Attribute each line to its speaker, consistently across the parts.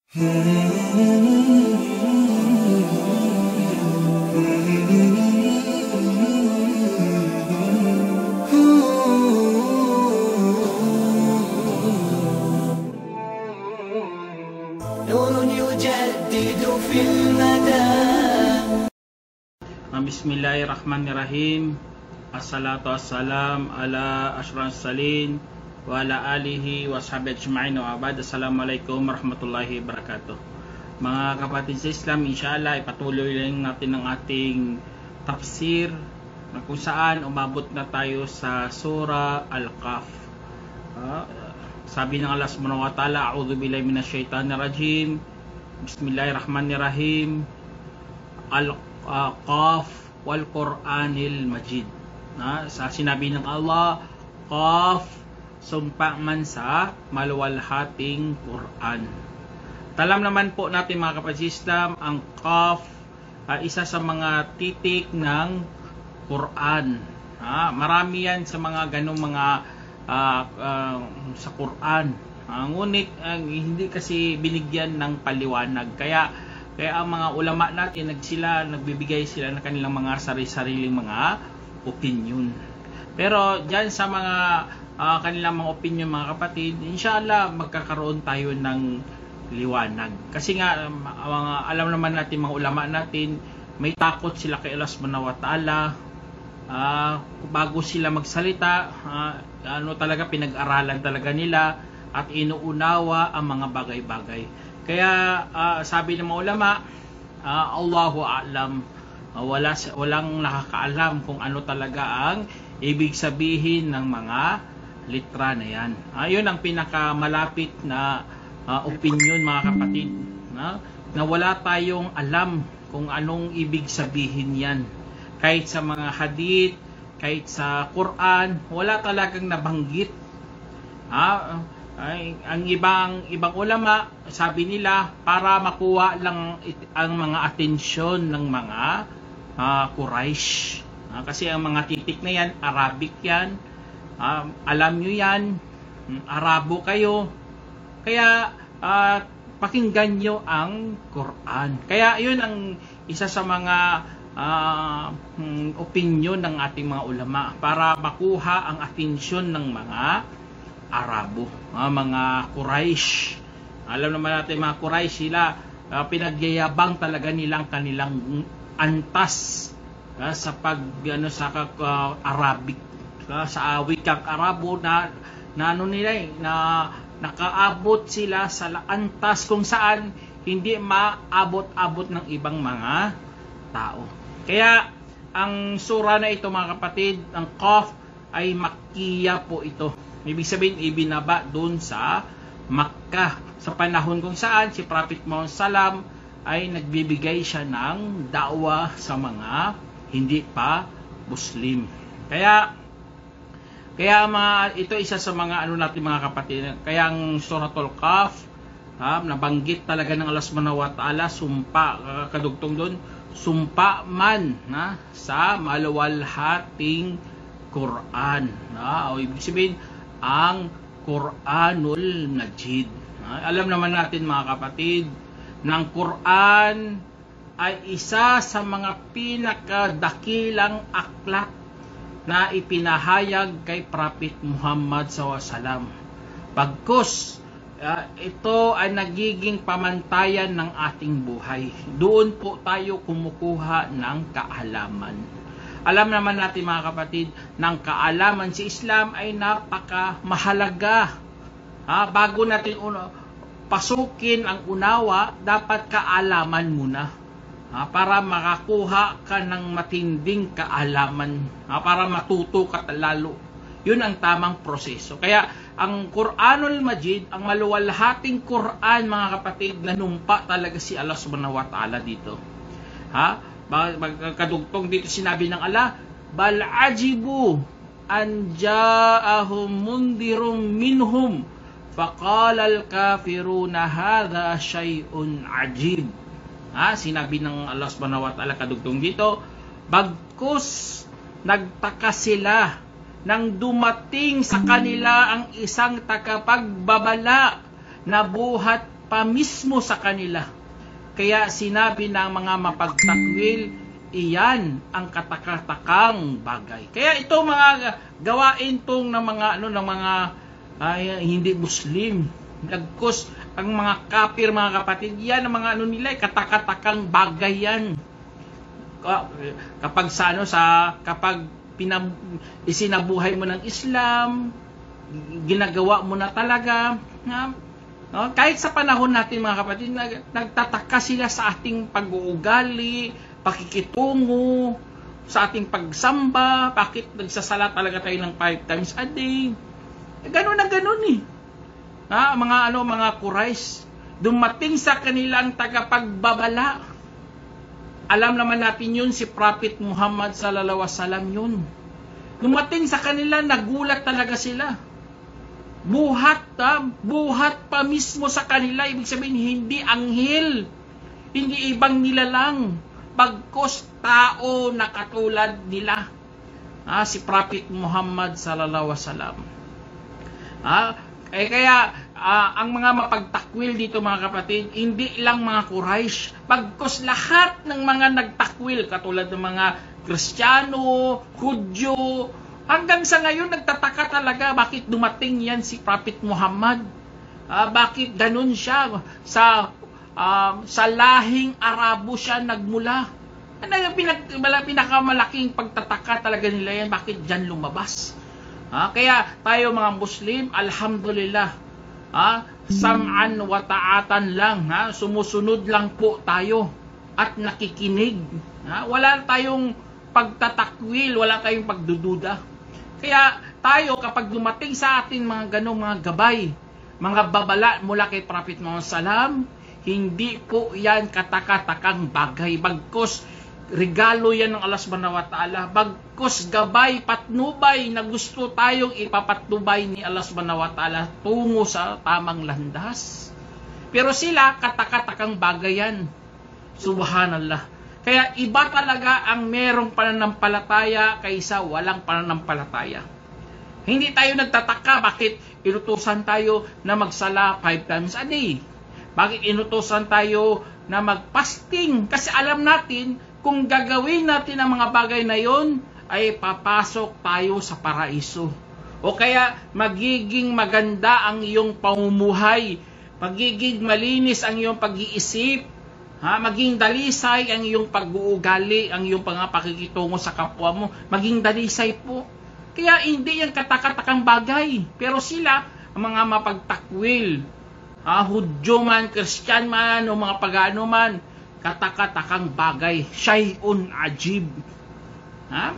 Speaker 1: نور يجدد في المدى.
Speaker 2: Bismillahirrahmanirrahim. Assalatu wassalam ala asyrafil salin wa ala alihi wa sahbihi ajma'in wa ba'd. Assalamualaikum warahmatullahi wabarakatuh. Mga kapatid sa Islam, inshallah ipatuloy lang natin ang ating tafsir na kung saan umabot na tayo sa surah Al-Kahf. Sabi ng Allah subhanahu wa ta'ala, a'udzu billahi minasyaitonir rajim. Bismillahirrahmanirrahim. Al-Qaf wal Qur'anil Majid. Sa sinabi ng Allah, Qaf, sumpa man sa maluwalhating Quran. Talam naman po natin mga kapatid Islam, ang Qaf ay isa sa mga titik ng Quran. Marami yan sa mga ganong mga sa Quran. Ngunit hindi kasi binigyan ng paliwanag. Kaya ang mga ulama natin nagbibigay sila ng kanilang mga sarili-sariling mga opinion. Pero diyan sa mga kanilang mga opinion mga kapatid, inshallah magkakaroon tayo ng liwanag. Kasi nga alam naman natin mga ulama natin, may takot sila kay Allah subhanahu wa ta'ala. Bago sila magsalita, talaga pinag-aralan talaga nila at inuunawa ang mga bagay-bagay. Kaya sabi ng mga ulama, Allahu a'lam, walang nakakaalam kung ano talaga ang ibig sabihin ng mga litra na yan. Yun ang pinakamalapit na opinion mga kapatid, na wala tayong alam kung anong ibig sabihin yan. Kahit sa mga hadith, kahit sa Quran, wala talagang nabanggit. Ang ibang ulama, sabi nila, para makuha lang ang mga atensyon ng mga Quraysh. Kasi ang mga titik na yan, Arabic yan. Alam nyo yan, Arabo kayo. Kaya pakinggan nyo ang Quran. Kaya yun ang isa sa mga opinion ng ating mga ulama, para makuha ang atensyon ng mga Arabo, mga Quraysh. Alam naman natin mga Quraysh, sila pinagyayabang talaga nilang kanilang antas sa sa Arabic, sa wikang Arabo na nakaabot sila sa antas kung saan hindi maabot-abot ng ibang mga tao. Kaya ang sura na ito mga kapatid, ang Qaf, ay Makkiya po ito. Ibig sabihin, ibinaba doon sa Makkah, sa panahon kung saan si Prophet Muhammad Salam ay nagbibigay siya ng da'wa sa mga hindi pa Muslim. Kaya ito isa sa mga natin mga kapatid. Kaya ang Suratul Kahf, nabanggit talaga ng Allah subhanahu wa ta'ala, sumpa, kadugtong doon, sumpa man sa maluwalhating Quran. O ibig sabihin, ang Quranul Majid. Alam naman natin mga kapatid, ng Quran ay isa sa mga pinakadakilang aklat na ipinahayag kay Prophet Muhammad SAW. Pagkus ito ay nagiging pamantayan ng ating buhay. Doon po tayo kumukuha ng kaalaman. Alam naman natin mga kapatid, ng kaalaman sa Islam ay napakamahalaga. Bago natin pasukin ang unawa, dapat kaalaman muna. Para makakuha ka ng matinding kaalaman. Para matuto ka lalo. Yun ang tamang proseso. Kaya ang Quranul Majid, ang maluwalhating Quran mga kapatid, nanumpa talaga si Allah subhanahu wa ta'ala dito. Magkadugtong dito sinabi ng Allah, bal ajibu an ja'ahum mundirum minhum faqala al-kafiruna hadha shay'un ajib. Sinabi ng Allah subhanahu wa ta'ala kadugtong dito, bagkus nagtaka sila nang dumating sa kanila ang isang tagapagbabala na buhat pa mismo sa kanila. Kaya sinabi ng mga mapagtakwil, iyan ang katakatakang bagay. Kaya ito mga gawain tong ng mga hindi Muslim, nagkos ang mga kafir, mga kapatid, yan ang mga nila, katakatakang bagay yan. Kapag kapag isinabuhay mo ng Islam, ginagawa mo na talaga, kahit sa panahon natin mga kapatid, nagtataka sila sa ating pag-uugali, pakikitungo, sa ating pagsamba, bakit nagsasala talaga tayo ng 5 times a day. Ganun na ganun eh. Mga Quraysh, dumating sa kanilang tagapagbabala. Alam naman natin yun, si Prophet Muhammad sallallahu alaihi wasallam yun. Dumating sa kanila, nagulat talaga sila. Buhat pa mismo sa kanila, ibig sabihin hindi anghel, hindi ibang nilalang, bagkos tao na katulad nila. Si Prophet Muhammad sallallahu alaihi wasallam. Kaya ang mga mapagtakwil dito mga kapatid, hindi lang mga Quraysh, bagkos lahat ng mga nagtakwil, katulad ng mga Kristiyano, Hudyo, hanggang sa ngayon nagtataka talaga bakit dumating yan si Prophet Muhammad. Bakit ganun siya, sa lahing Arabo siya nagmula. Pinakamalaking pagtataka talaga nila yan, bakit dyan lumabas. Kaya tayo mga Muslim, alhamdulillah, sam'an wa ta'atan lang, sumusunod lang po tayo at nakikinig. Wala tayong pagtatakwil, wala tayong pagdududa. Kaya tayo kapag dumating sa atin mga ganong mga gabay, mga babala mula kay Prophet Muhammad sallam, hindi po yan katakatakang bagay, bagkos regalo yan ng Allah subhanahu wa ta'ala, bagkos gabay, patnubay na gusto tayong ipapatnubay ni Allah subhanahu wa ta'ala tungo sa tamang landas. Pero sila, katakatakang bagay yan. Subhanallah. Kaya iba talaga ang merong pananampalataya kaysa walang pananampalataya. Hindi tayo nagtataka bakit inutusan tayo na magsala 5 times a day. Bakit inutusan tayo na magpasting? Kasi alam natin, kung gagawin natin ang mga bagay na yon, ay papasok tayo sa paraiso. O kaya magiging maganda ang iyong pamumuhay, magiging malinis ang iyong pag-iisip, maging dalisay ang iyong pag-uugali, ang iyong pakikitungo sa kapwa mo, maging dalisay po. Kaya hindi yan katakatakang bagay. Pero sila, ang mga mapagtakwil, Hudyo man, Christian man, o mga pagano man, katakatakang bagay, syai'un ajib.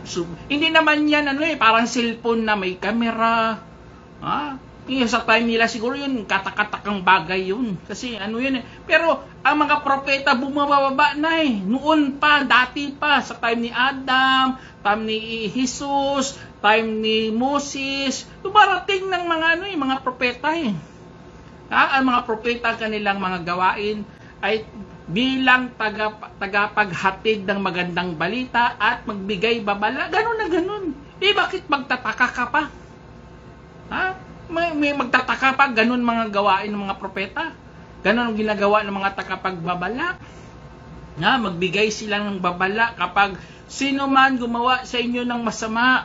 Speaker 2: So, hindi naman yan parang cellphone na may camera. Sa time nila siguro yun, katakatakang bagay yun. Kasi yun Pero ang mga propeta bumababa na noon pa, dati pa, sa time ni Adam, time ni Jesus, time ni Moses, dumarating ng mga mga propeta Ang mga propeta, kanilang mga gawain ay bilang tagapaghatid ng magandang balita at magbigay babala. Ganun na ganun. Bakit magtataka ka pa? May magtataka pa, ganun mga gawain ng mga propeta. Ganun ang ginagawa ng mga tagapagbabala. Magbigay sila ng babala kapag sino man gumawa sa inyo ng masama.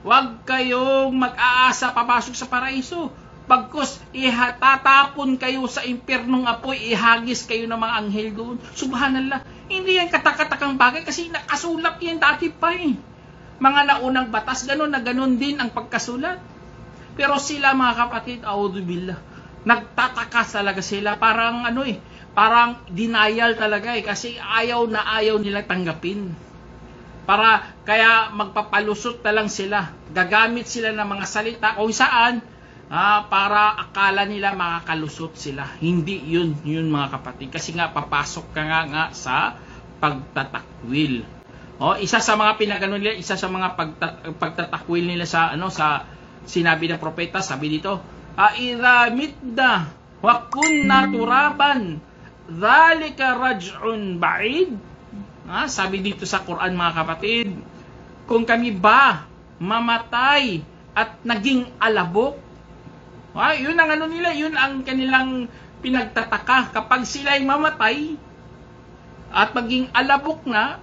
Speaker 2: Huwag kayong mag-aasa papasok sa paraiso. Pagkos ihatatapon kayo sa impyernong apoy, ihagis kayo ng mga anghel doon. Subhanallah. Hindi yan katakatakang bagay kasi nakasulat yan dati pa Mga naunang batas, ganun na ganun din ang pagkasulat. Pero sila mga kapatid, a'udzubillah, nagtataka talaga sila. Parang parang denial talaga kasi ayaw na ayaw nila tanggapin. Kaya magpapalusot na lang sila. Gagamit sila ng mga salita kung saan para akala nila makakalusot sila. Hindi yun mga kapatid. Kasi nga papasok ka nga sa pagtatakwil. Isa sa mga pinagano nila, isa sa mga pagtatakwil nila sa sinabi ng propeta, sabi dito, idha mitna wa kunna turaban dhalika raj'un ba'id. Sabi dito sa Quran mga kapatid, kung kami ba mamatay at naging alabok, yun ang nila, yun ang kanilang pinagtataka kapag sila'y mamatay at maging alabok na,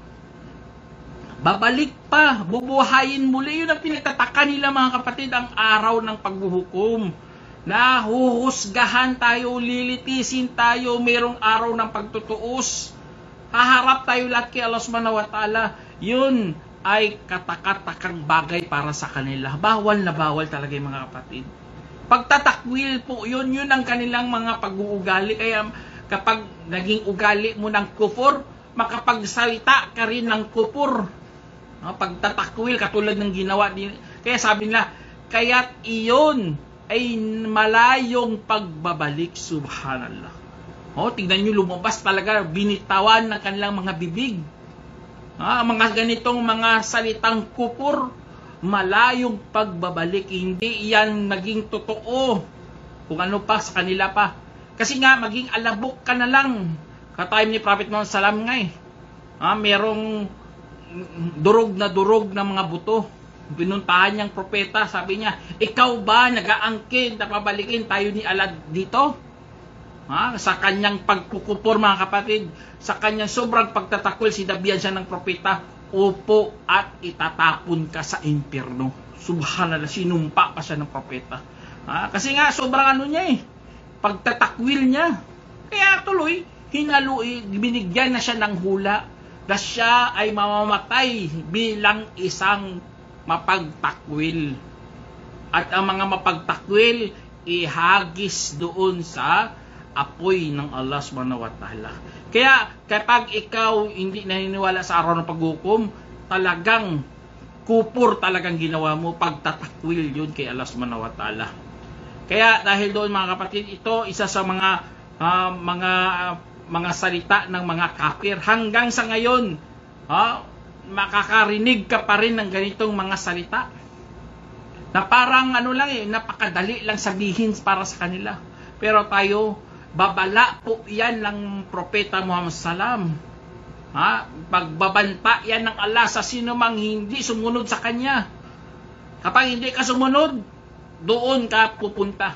Speaker 2: babalik pa, bubuhayin muli. Yun ang pinagtataka nila mga kapatid, ang araw ng paghuhukom. Na huhusgahan tayo, lilitisin tayo, mayroong araw ng pagtutuos. Haharap tayo lahat kay Allah subhanahu wa ta'ala. Yun ay katakatakang bagay para sa kanila. Bawal na bawal talaga yung mga kapatid. Pagtatakwil po, yun ang kanilang mga pag-uugali. Kaya kapag naging ugali mo ng kufur, makapagsalita ka rin ng kufur. Pagtatakwil, katulad ng ginawa din. Kaya sabi nila, kaya't iyon ay malayong pagbabalik, subhanallah. Tingnan nyo, lumabas talaga, binitawan ng kanilang mga bibig. Mga ganitong mga salitang kufur, malayong pagbabalik, hindi yan maging totoo. Kung ano pa sa kanila pa. Kasi nga, maging alabok ka na lang. Katayim ni Prophet Muhammad Salam nga merong durog na mga buto. Pinuntahan niyang propeta, sabi niya, ikaw ba nag-aangkin na pabalikin tayo ni Allah dito? Sa kanyang pagkukupor mga kapatid, sa kanyang sobrang pagtatakwil, sinabihan siya ng propeta, upo at itatapon ka sa impyerno. Subhanallah, sinumpa pa siya ng propeta. Kasi nga sobrang pagtatakwil niya. Kaya tuloy, binigyan na siya ng hula na siya ay mamamatay bilang isang mapagtakwil. At ang mga mapagtakwil, ihagis doon sa apoy ng Allah subhanahu wa ta'ala. Kaya kapag ikaw hindi naniniwala sa araw ng paghukom, talagang kupur talagang ginawa mo, pagtatakwil yun kay Allah subhanahu wa ta'ala. Kaya dahil doon mga kapatid, ito isa sa mga salita ng mga kafir. Hanggang sa ngayon, makakarinig ka pa rin ng ganitong mga salita na parang napakadali lang sabihin para sa kanila. Pero tayo, babala po yan ng propeta Muhammad Salam. Pagbabanta yan ng Allah sa sino mang hindi sumunod sa kanya. Kapag hindi ka sumunod, doon ka pupunta.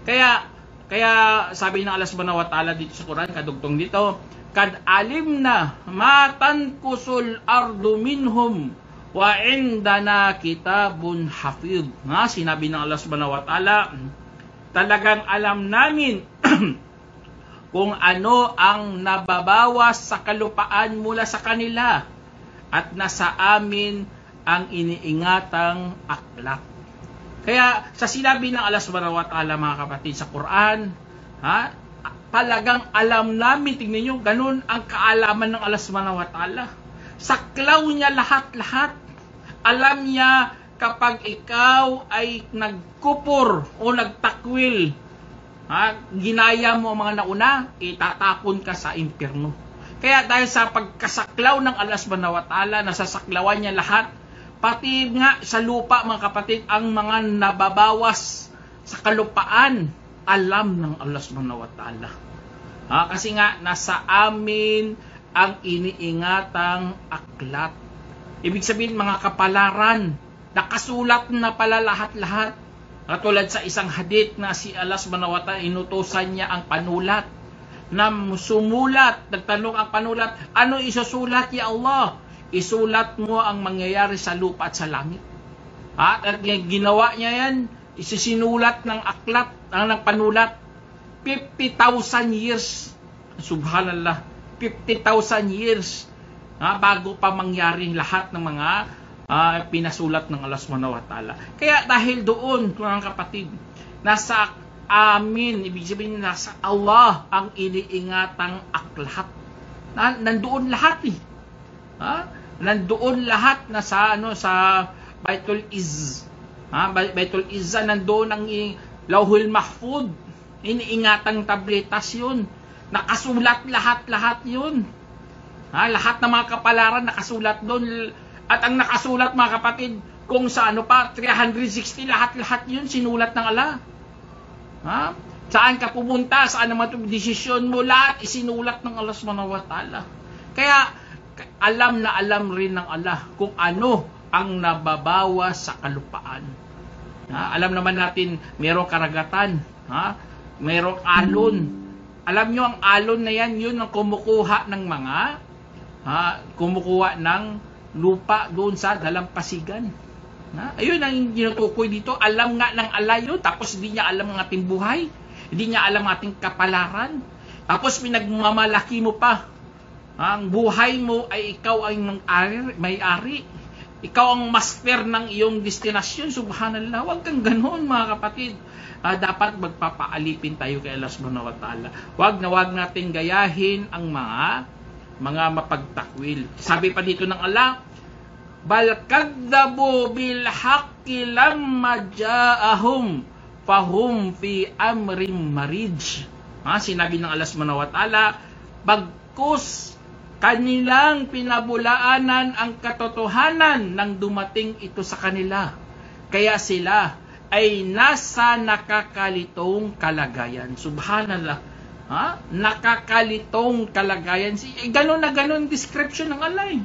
Speaker 2: Kaya sabi ng Allah subhanahu wa ta'ala dito sa Quran, kadugtong dito, kad alimna matan kusul ardu minhum wa indana kitabun hafid. Sinabi ng Allah subhanahu wa ta'ala, talagang alam namin kung ano ang nababawas sa kalupaan mula sa kanila at nasa amin ang iniingatang aklat. Kaya sa sinabi ng Allah subhanahu wa ta'ala mga kapatid sa Quran, talagang alam namin, tingnan nyo, ganun ang kaalaman ng Allah subhanahu wa ta'ala. Saklaw niya lahat-lahat. Alam niya kapag ikaw ay nagkupor o nagtakwil, ginaya mo ang mga nauna, itatapon ka sa impyerno. Kaya dahil sa pagkasaklaw ng Allah subhanahu wa ta'ala, nasasaklawan niya lahat, pati nga sa lupa mga kapatid, ang mga nababawas sa kalupaan, alam ng Allah subhanahu wa ta'ala. Kasi nga, nasa amin ang iniingatang aklat. Ibig sabihin, mga kapalaran, nakasulat na pala lahat-lahat. Katulad sa isang hadith na si Allah subhanahu wa ta'ala, inutusan niya ang panulat. Na sumulat, nagtanong ang panulat, ano isusulat ya Allah? Isulat mo ang mangyayari sa lupa at sa langit. At ginawa niya yan, isisinulat ng aklat, ng panulat, 50,000 years. Subhanallah, 50,000 years bago pa mangyari lahat ng mga pinasulat ng Allah subhanahu wa ta'ala. Kaya dahil doon, mga kapatid, nasa amin, ibig sabihin nasa Allah ang iniingatang aklat. Nandoon lahat nandoon lahat na sa Baitul Izz. Baitul Izza, nandoon ang Lauhul Mahfud. Iniingatang tabletas yun. Nakasulat lahat yun. Lahat ng mga kapalaran nakasulat doon. At ang nakasulat mga kapatid, kung sa 360, lahat yun sinulat ng Allah. Saan ka pumunta, saan naman itong desisyon mo, lahat isinulat ng Allah subhanahu wa ta'ala. Kaya alam na alam rin ng Allah kung ano ang nababawas sa kalupaan. Alam naman natin, mayroong karagatan. mayroong alon. Alam nyo, ang alon na yan, yun ang kumukuha ng kumukuha ng lupa doon sa dalampasigan. Ayun ang tinutukoy dito. Alam nga ng alay yun, tapos hindi niya alam ang ating buhay. Hindi niya alam ang ating kapalaran. Tapos pinagmamalaki mo pa. Ang buhay mo ay ikaw ay may-ari. Ikaw ang master ng iyong destinasyon. Subhanallah. Huwag kang ganoon, mga kapatid. Dapat magpapaalipin tayo kay Allah subhanahu wa ta'ala. Huwag natin gayahin ang mga mapagtakwil. Sabi pa dito ng Allah, bal kadzabu bil haqqi lamma ja'ahum fahum fi amrin marij. Sinabi ng Allah subhanahu wa ta'ala, bagkus kanilang pinabulaanan ang katotohanan nang dumating ito sa kanila. Kaya sila ay nasa nakakalitong kalagayan. Subhanallah. Nakakalitong kalagayan. Ganon na ganon description ng Allah.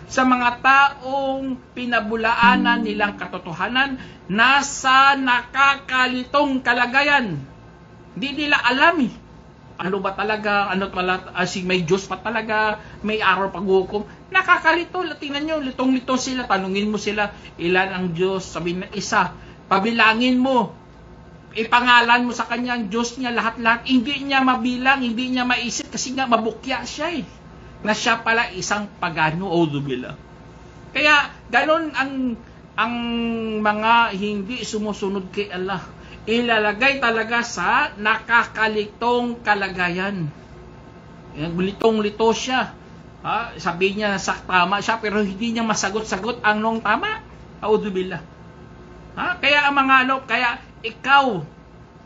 Speaker 2: Sa mga taong pinabulaanan nilang katotohanan, nasa nakakalitong kalagayan. Hindi nila alam ano ba talaga, may Diyos pa talaga, may araw paghukom. Nakakalito, tingnan nyo, litong-lito sila, tanungin mo sila, ilan ang Diyos? Sabihin na isa. Pabilangin mo, ipangalan mo sa kanya ang Diyos niya, lahat-lahat. Hindi niya mabilang, hindi niya maisip, kasi nga mabukya siya na siya pala isang pagano o dubila. Kaya ganon ang mga hindi sumusunod kay Allah. Ilalagay talaga sa nakakalitong kalagayan. Litong-lito siya. Sabi niya tama siya, pero hindi niya masagot-sagot ang nung tama. Auzubillah. Kaya ang kaya ikaw,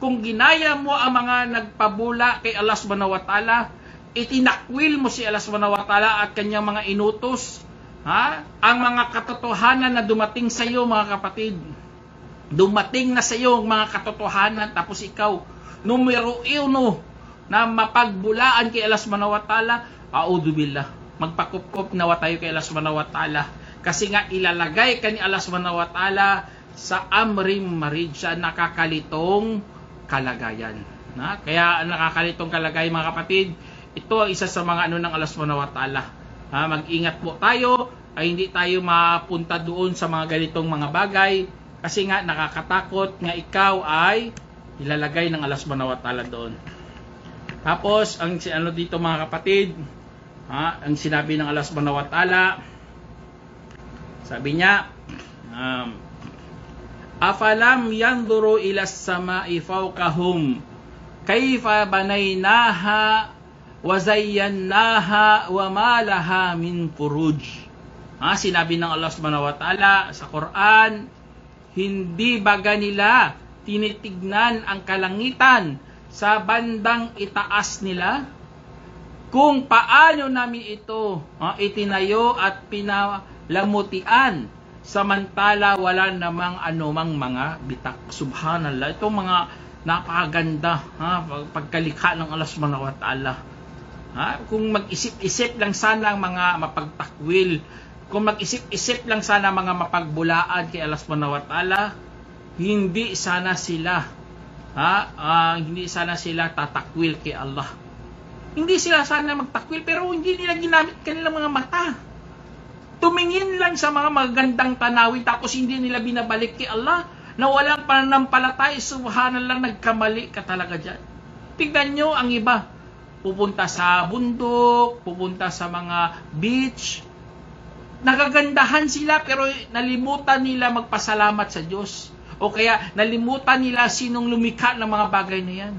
Speaker 2: kung ginaya mo ang mga nagpabula kay Allah subhanahu wa ta'ala, itinakwil mo si Allah subhanahu wa ta'ala at kanyang mga inutos, ang mga katotohanan na dumating sa iyo, mga kapatid, dumating na sa iyo ang mga katotohanan, tapos ikaw, numero 1 na mapagbulaan kay Allah subhanahu wa ta'ala, auzubillah, magpakup-kup nawa tayo kay Allah subhanahu wa ta'ala, kasi nga ilalagay ka ni Allah subhanahu wa ta'ala sa amrim marij, sa nakakalitong kalagayan. Kaya nakakalitong kalagayan, mga kapatid, ito ang isa sa mga ng Allah subhanahu wa ta'ala. Mag-ingat po tayo, ay hindi tayo mapunta doon sa mga ganitong mga bagay, kasi nga nakakatakot nga ikaw ay ilalagay ng Allah subhanahu wa ta'ala doon. Tapos ang dito, mga kapatid, ang sinabi ng Allah subhanahu wa ta'ala, sabi niya, afalam yanduru ila samai fawqahum kayfa banaynaha wa zayyannaha wa ma laha min furuj. Sinabi ng Allah subhanahu wa ta'ala sa Quran, hindi baga nila tinitignan ang kalangitan sa bandang itaas nila, kung paano namin ito itinayo at pinalamutian, samantala wala namang anumang mga bitak. Subhanallah. Ito mga napakaganda pagkalikha ng Allah subhanahu wa ta'ala. Kung mag-isip-isip lang sana ang mga mapagtakwil, kung mag-isip-isip lang sana mga mapagbulaan kay Allah subhanahu wa ta'ala, hindi sana sila tatakwil kay Allah. Hindi sila sana magtakwil, pero hindi nila ginamit kanilang mga mata. Tumingin lang sa mga magandang tanawin, tapos hindi nila binabalik kay Allah, na walang pananampalataya. Subhanallah, nagkamali ka talaga dyan. Tignan nyo ang iba, pupunta sa bundok, pupunta sa mga beach, nagagandahan sila, pero nalimutan nila magpasalamat sa Diyos, o kaya nalimutan nila sinong lumikha ng mga bagay na yan.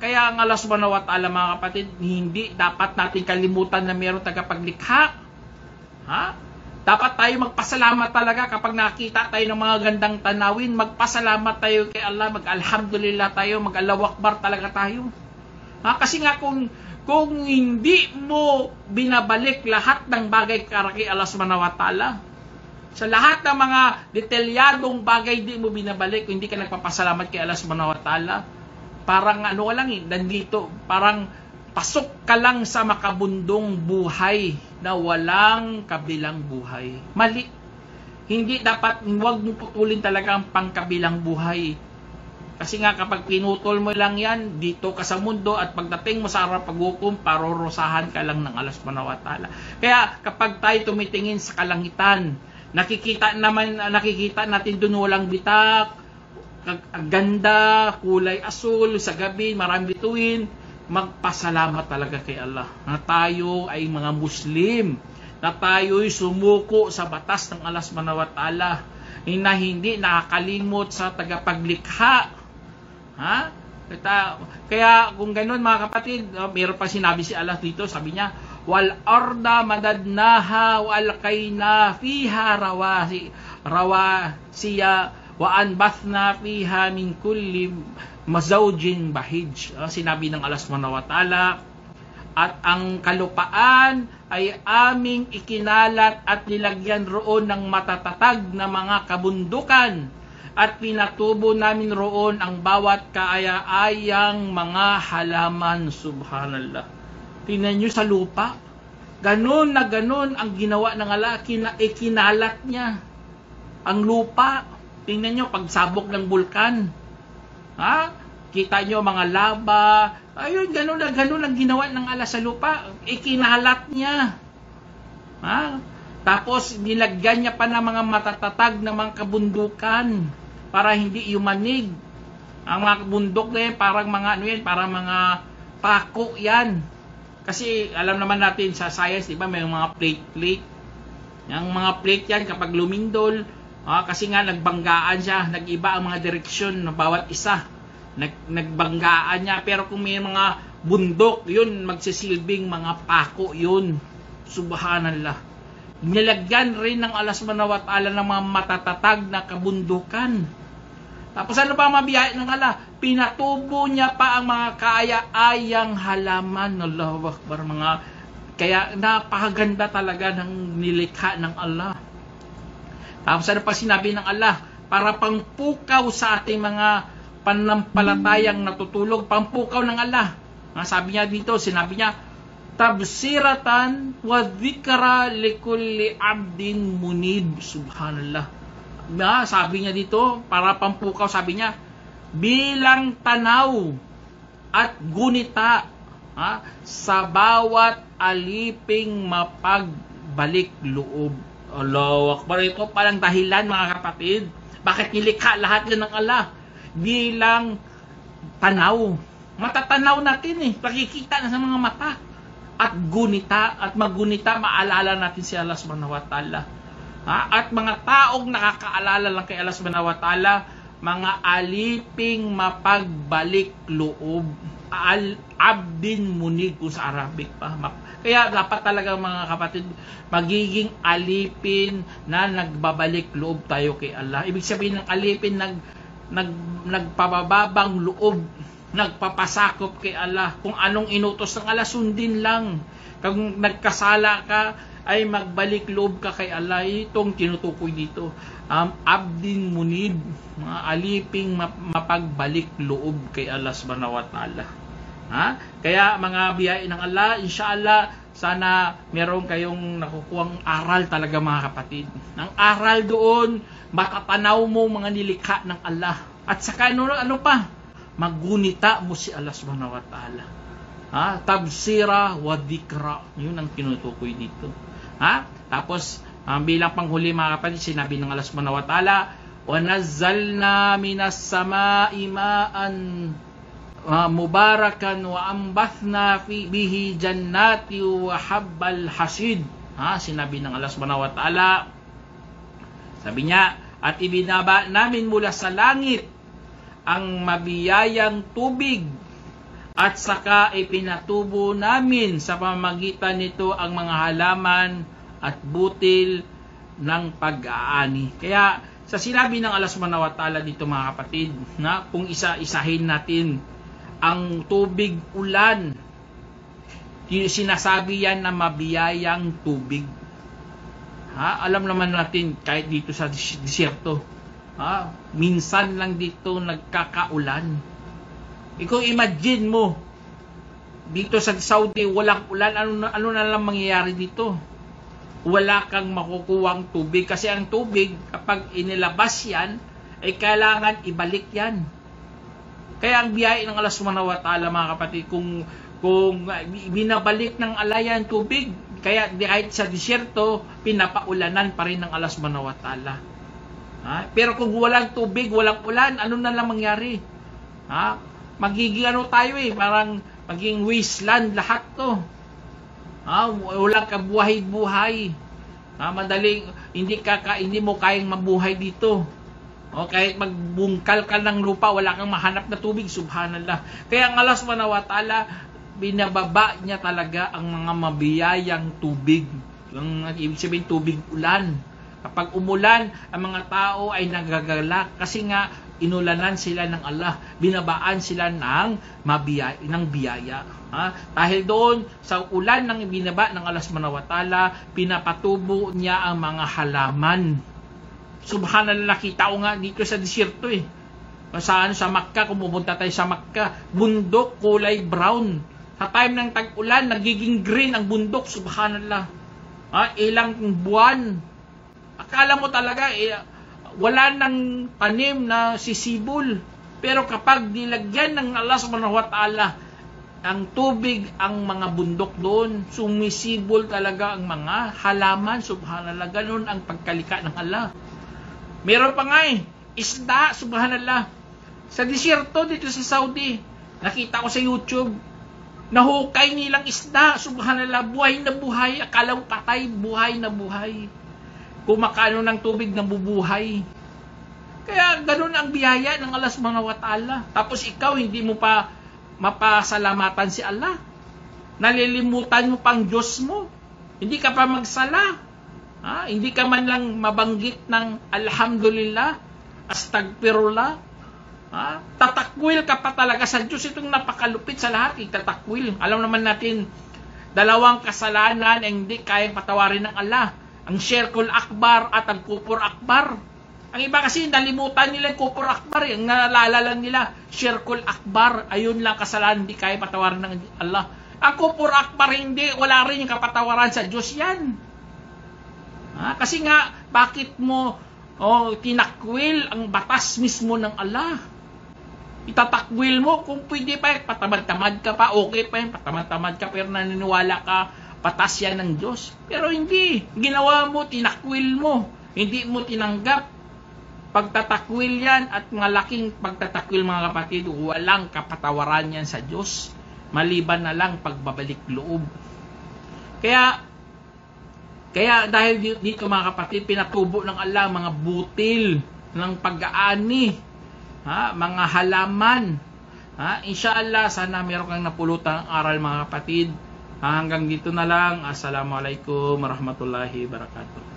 Speaker 2: Kaya ang Allah subhanahu wa ta'ala, mga kapatid, hindi dapat natin kalimutan na mayroong tagapaglikha. Dapat tayo magpasalamat talaga kapag nakita tayo ng mga gandang tanawin. Magpasalamat tayo kay Allah, mag-alhamdulillah tayo, mag-Allahu Akbar talaga tayo. Kasi nga kung hindi mo binabalik lahat ng bagay kay Allah subhanahu wa ta'ala, sa lahat ng mga detalyadong bagay di mo binabalik, kung hindi ka nagpapasalamat kay Allah subhanahu wa ta'ala, parang nandito, parang pasok ka lang sa makabundong buhay na walang kabilang buhay. Mali. Hindi dapat, huwag mo putulin talaga ang pangkabilang buhay. Kasi nga kapag pinutol mo lang yan, dito ka sa mundo at pagdating mo sa araw paghukom, parurusahan ka lang ng Allah subhanahu wa ta'ala. Kaya kapag tayo tumitingin sa kalangitan, nakikita natin doon walang bitak, ganda, kulay asul, sa gabi, maraming bituin, magpasalamat talaga kay Allah na tayo ay mga Muslim, na tayo'y sumuko sa batas ng Allah subhanahu wa ta'ala, na hindi nakakalimot sa tagapaglikha. Ha? Kaya kung ganoon mga kapatid, mayroon pa sinabi si Allah dito, sabi niya, wal arda madadnaha wa alqaina fiha rawasiya wa anbathna fiha min kulli mazawjin bahij. Sinabi ng Allah subhanahu wa ta'ala, at ang kalupaan ay aming ikinalat at nilagyan roon ng matatatag na mga kabundukan, at pinatubo namin roon ang bawat kaaya-ayang mga halaman. Subhanallah. Tingnan nyo sa lupa. Ganon na ganon ang ginawa ng Allah. Ikinalat niya ang lupa. Tingnan nyo, pagsabog ng bulkan. Ha? Kita nyo mga lava. Ayun, ganon na ganon ang ginawa ng Allah sa lupa. Ikinalat niya. Ha? Tapos, nilagyan niya pa ng mga matatatag na mga kabundukan para hindi yumanig. Ang mga bundok na yan, parang mga parang mga pako yan. Kasi alam naman natin sa science, di ba, may mga plate. Yung mga plate yan, kapag lumindol, kasi nga nagbanggaan siya, nag-iba ang mga direksyon ng bawat isa. Nagbanggaan niya, pero kung may mga bundok, yun, magsisilbing mga pako yun. Subhanallah. Nilagyan rin ng Allah subhanahu wa ta'ala ng mga matatatag na kabundukan. Tapos ano pa mabiyaya ng Allah? Pinatubo niya pa ang mga kaaya-ayang halaman. Allahu Akbar. Kaya napakaganda talaga ng nilikha ng Allah. Tapos ano pa sinabi ng Allah? Para pangpukaw sa ating mga panampalatayang natutulog. Pangpukaw ng Allah. Sabi niya dito, sinabi niya, tabsiratan wa dhikra likulli abdin munib. Subhanallah. Sabi niya dito, para pampukaw, sabi niya, bilang tanaw at gunita sa bawat aliping mapagbalik loob. Allahu Akbar. Ito palang dahilan mga kapatid, bakit nilikha lahat yan ng Allah? Bilang tanaw. Matatanaw natin nakikita na sa mga mata. At gunita, at magunita, maalala natin si Allah subhanahu wa ta'ala. At mga taong nakakaalala lang kay Allah subhanahu wa ta'ala, mga aliping mapagbalik loob. Abdin munib kung sa Arabic pa. Kaya dapat talaga mga kapatid, magiging alipin na nagbabalik loob tayo kay Allah. Ibig sabihin ng alipin, nagpabababang loob, nagpapasakop kay Allah. Kung anong inutos ng Allah, sundin lang. Kung nagkasala ka, ay magbalik loob ka kay Allah. Itong tinutukoy dito, abdin munib, mga aliping mapagbalik loob kay Allah subhanahu wa ta'ala. Kaya mga biyaya ng Allah, inshallah, sana meron kayong nakukuhang aral talaga mga kapatid. Ang aral doon, matatanaw mo mga nilikha ng Allah. At saka ano pa? Magunita mo si Allah subhanahu wa ta'ala. Tabsira wa dhikra. Yun ang tinutukoy dito. Tapos bilang panghuli mga kapatid, sinabi ng Allah subhanahu wa ta'ala, wa nazzalna minas samai ma'an mubarakan wa ambathna bihi jannati wa habbal hasid. Sinabi ng Allah subhanahu wa ta'ala, sabi niya, at ibinaba namin mula sa langit ang mabiyayang tubig, at saka ipinatubo namin sa pamamagitan nito ang mga halaman at butil ng pag-aani. Kaya sa sinabi ng Allah subhanahu wa ta'ala dito mga kapatid, na kung isa-isahin natin ang tubig ulan, sinasabi yan na mabiyayang tubig. Alam naman natin kahit dito sa disyerto, minsan lang dito nagkakaulan. Ikaw imagine mo, dito sa Saudi walang ulan, ano na lang mangyayari dito? Wala kang makukuwang tubig, kasi ang tubig kapag inilabas yan ay kailangan ibalik yan. Kaya ang biyaya ng Allah subhanahu wa ta'ala, mga kapatid, kung binabalik ng Allah yan tubig, kaya kahit sa disyerto, pinapaulanan pa rin ng Allah subhanahu wa ta'ala. Pero kung walang tubig, walang ulan, ano na lang mangyari? Magiging ano tayo parang maging wasteland lahat to. Walang kabuhay-buhay. Madaling hindi mo kayang mabuhay dito. Kahit magbungkal ka ng lupa, wala kang mahanap na tubig, subhanallah. Kaya ang Allah subhanahu wa ta'ala, binababa niya talaga ang mga mabiyayang tubig. Ang ibig sabihin, tubig ulan. Kapag umulan, ang mga tao ay nagagalak kasi nga inulanan sila ng Allah, binabaan sila ng biyaya. Dahil doon sa ulan ng binaba ng Allah subhanahu wa ta'ala, pinapatubo niya ang mga halaman. Subhanallah, nakita ko nga dito sa disyerto sa Makkah, kung pupunta tayo sa Makkah, bundok kulay brown. Sa time ng tag-ulan, nagiging green ang bundok, subhanallah. Ilang buwan. Akala mo talaga, wala nang tanim na sisibol. Pero kapag nilagyan ng Allah subhanahu wa ta'ala ang tubig, ang mga bundok doon, sumisibol talaga ang mga halaman, subhanallah. Ganun ang pagkalika ng Allah. Meron pa nga isda, subhanallah. Sa disyerto dito sa Saudi, nakita ko sa YouTube, nahukay nilang isda, subhanallah, buhay na buhay. Akala mo patay, buhay na buhay. Kumakano ng tubig na bubuhay. Kaya ganun ang biyaya ng Allah subhanahu wa ta'ala. Tapos ikaw, hindi mo pa mapasalamatan si Allah. Nalilimutan mo pang Diyos mo. Hindi ka pa magsala. Hindi ka man lang mabanggit ng alhamdulillah, astagfirullah. Tatakwil ka pa talaga sa Diyos. Itong napakalupit sa lahat, tatakwil. Alam naman natin, dalawang kasalanan ay hindi kayang patawarin ng Allah. Ang Shirkul Akbar at ang Kufur Akbar. Ang iba kasi nalimutan nila yung Kufur Akbar. Ang naalala lang nila, Shirkul Akbar. Ayun lang kasalanan, hindi kaya patawarin ng Allah. Ang Kufur Akbar, hindi. Wala rin yung kapatawaran sa Diyos yan. Kasi nga, bakit mo tinakwil ang batas mismo ng Allah? Itatakwil mo, kung pwede pa, patamad-tamad ka pa, okay pa yun, patamad-tamad ka, pero naniniwala ka, batas yan ng Diyos. Pero hindi, ginawa mo, tinakwil mo, hindi mo tinanggap. Pagtatakwil yan, at malaking pagtatakwil, mga kapatid, walang kapatawaran yan sa Diyos, maliban na lang pagbabalik loob. Kaya dahil dito, mga kapatid, pinatubo ng Allah mga butil ng pag-aani, mga halaman. Inshallah, sana meron kang napulutang aral, mga kapatid. Hanggang dito na lang. Assalamualaikum warahmatullahi wabarakatuh.